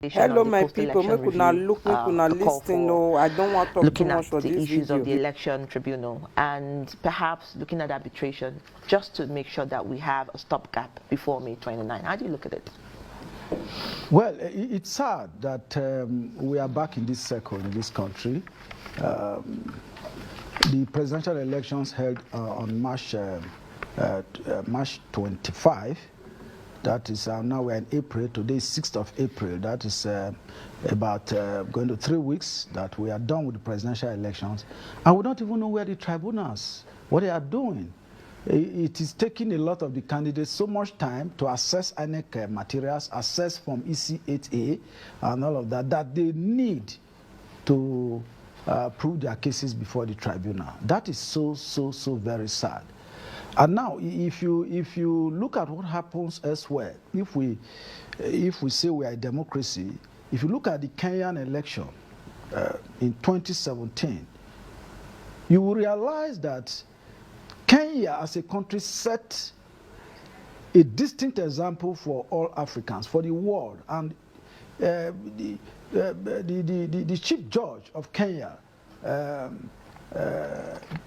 Hello, my people. Make una look, make una listen. No, I don't want to talk too much for this video. Looking at the issues of the election tribunal and perhaps looking at arbitration just to make sure that we have a stopgap before May 29. How do you look at it? Well, it's sad that we are back in this circle in this country. The presidential elections held on March 25. That is now we're in April. Today is 6th of April. That is about going to 3 weeks that we are done with the presidential elections. And we don't even know where the tribunals, what they are doing. It is taking a lot of the candidates so much time to assess INEC materials, assess from EC8A and all of that, that they need to prove their cases before the tribunal. That is so very sad. And now, if you look at what happens elsewhere, if we say we are a democracy, if you look at the Kenyan election in 2017, you will realize that Kenya as a country set a distinct example for all Africans, for the world. And the chief judge of Kenya,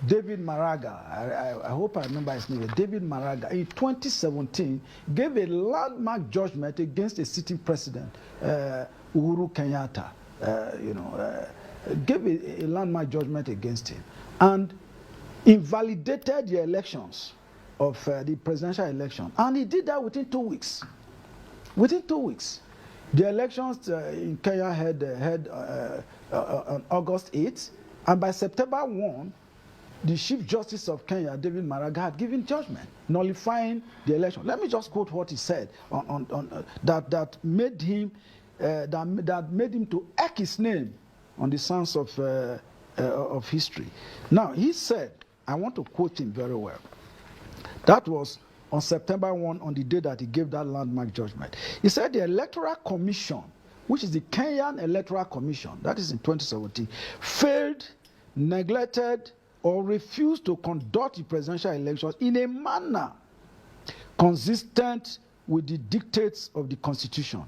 David Maraga, I hope I remember his name, David Maraga, in 2017 gave a landmark judgment against a sitting president, Uhuru Kenyatta, gave a landmark judgment against him and invalidated the elections of the presidential election. And he did that within 2 weeks. Within 2 weeks. The elections in Kenya had on August 8th. And by September 1, the Chief Justice of Kenya, David Maraga, had given judgment, nullifying the election. Let me just quote what he said that made him to echo his name on the sands of history. Now, he said, I want to quote him very well. That was on September 1, on the day that he gave that landmark judgment. He said the Electoral Commission, which is the Kenyan Electoral Commission, that is in 2017, failed, neglected, or refused to conduct the presidential elections in a manner consistent with the dictates of the Constitution.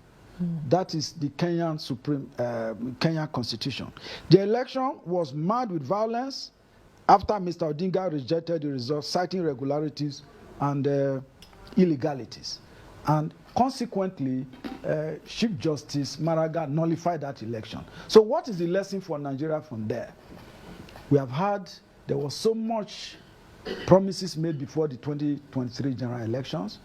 That is the Kenyan Kenyan Constitution. The election was marred with violence after Mr. Odinga rejected the results, citing irregularities and illegalities. And consequently, Chief Justice Maraga nullified that election. So what is the lesson for Nigeria from there? We have heard there was so much promises made before the 2023 general elections.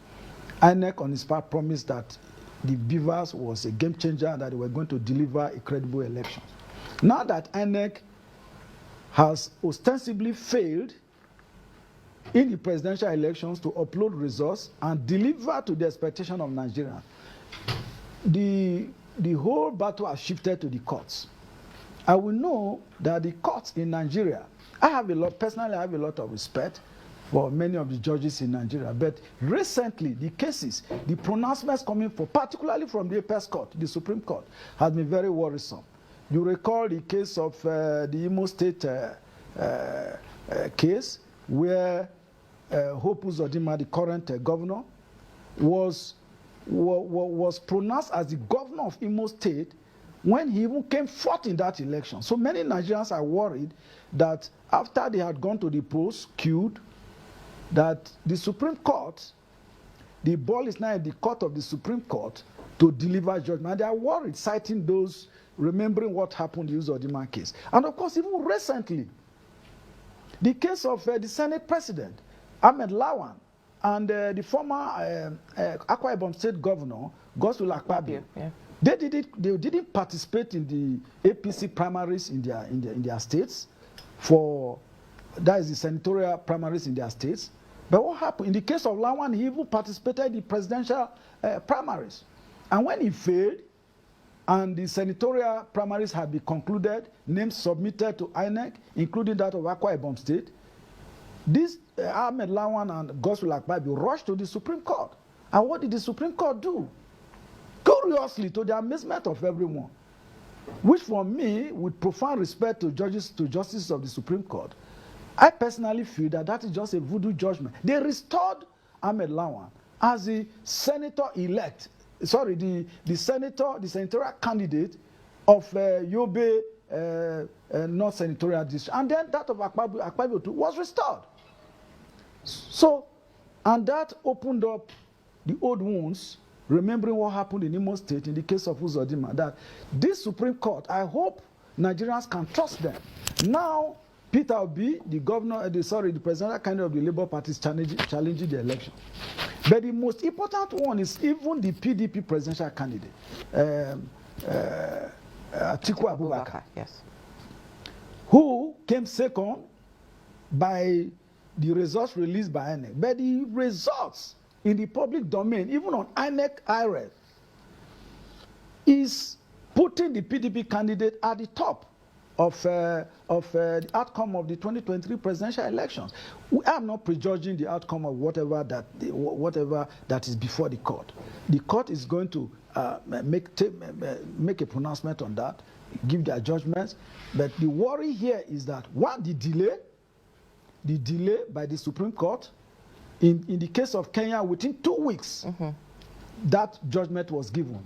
INEC on its part promised that the Beavers was a game changer and that they were going to deliver a credible election. Now that INEC has ostensibly failed in the presidential elections to upload results and deliver to the expectation of Nigerians, the whole battle has shifted to the courts. I will know that the courts in Nigeria, personally I have a lot of respect for many of the judges in Nigeria, but recently the cases, the pronouncements coming from, particularly from the Apex Court, the Supreme Court, has been very worrisome. You recall the case of the Imo State case where Hope Uzodinma, the current governor, was pronounced as the governor of Imo State when he even came forth in that election. So many Nigerians are worried that after they had gone to the polls, queued, that the Supreme Court, the ball is now in the court of the Supreme Court to deliver judgment. They are worried, citing those, remembering what happened in the Uzodinma case. And of course, even recently, the case of the Senate President, Ahmed Lawan, and the former Akwa Ibom State Governor, Godswill Akpabio, they didn't participate in the APC primaries in their states, that is the senatorial primaries in their states. But what happened? In the case of Lawan, he even participated in the presidential primaries. And when he failed, and the senatorial primaries had been concluded, names submitted to INEC, including that of Akwa Ibom State, this Ahmed Lawan and Godswill Akpabio rushed to the Supreme Court. And what did the Supreme Court do? Curiously, to the amazement of everyone, which for me, with profound respect to justices of the Supreme Court, I personally feel that that is just a voodoo judgment. They restored Ahmed Lawan as the senator-elect the senatorial candidate of Yobe North Senatorial District, and then that of Akpabio too was restored. So, and that opened up the old wounds, remembering what happened in Imo State in the case of Uzodinma, that this Supreme Court, I hope Nigerians can trust them. Now, Peter Obi, the presidential candidate of the Labour Party, is challenging the election. But the most important one is even the PDP presidential candidate, Atiku Abubakar, yes, who came second by the results released by INEC. But the results in the public domain, even on INEC IREF, is putting the PDP candidate at the top of the outcome of the 2023 presidential elections. We are not prejudging the outcome of whatever that is before the court. The court is going to make a pronouncement on that, give their judgments. But the worry here is that, one, the delay by the Supreme Court. In the case of Kenya, within 2 weeks, that judgment was given.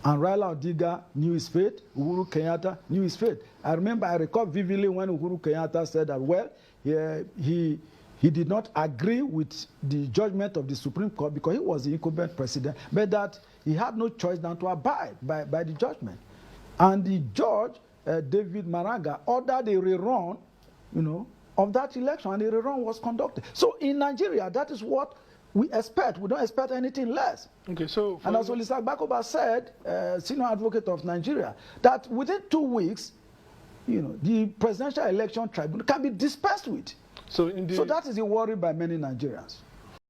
And Raila Odinga knew his fate, Uhuru Kenyatta knew his fate. I recall vividly when Uhuru Kenyatta said that, well, he did not agree with the judgment of the Supreme Court because he was the incumbent president, but that he had no choice than to abide by the judgment. And the judge, David Maraga, ordered a rerun, of that election, and the rerun was conducted. So in Nigeria, that is what we expect. We don't expect anything less. Okay, so and as Olisa Agbakoba said, senior advocate of Nigeria, that within 2 weeks, the presidential election tribunal can be dispensed with. So that is a worry by many Nigerians.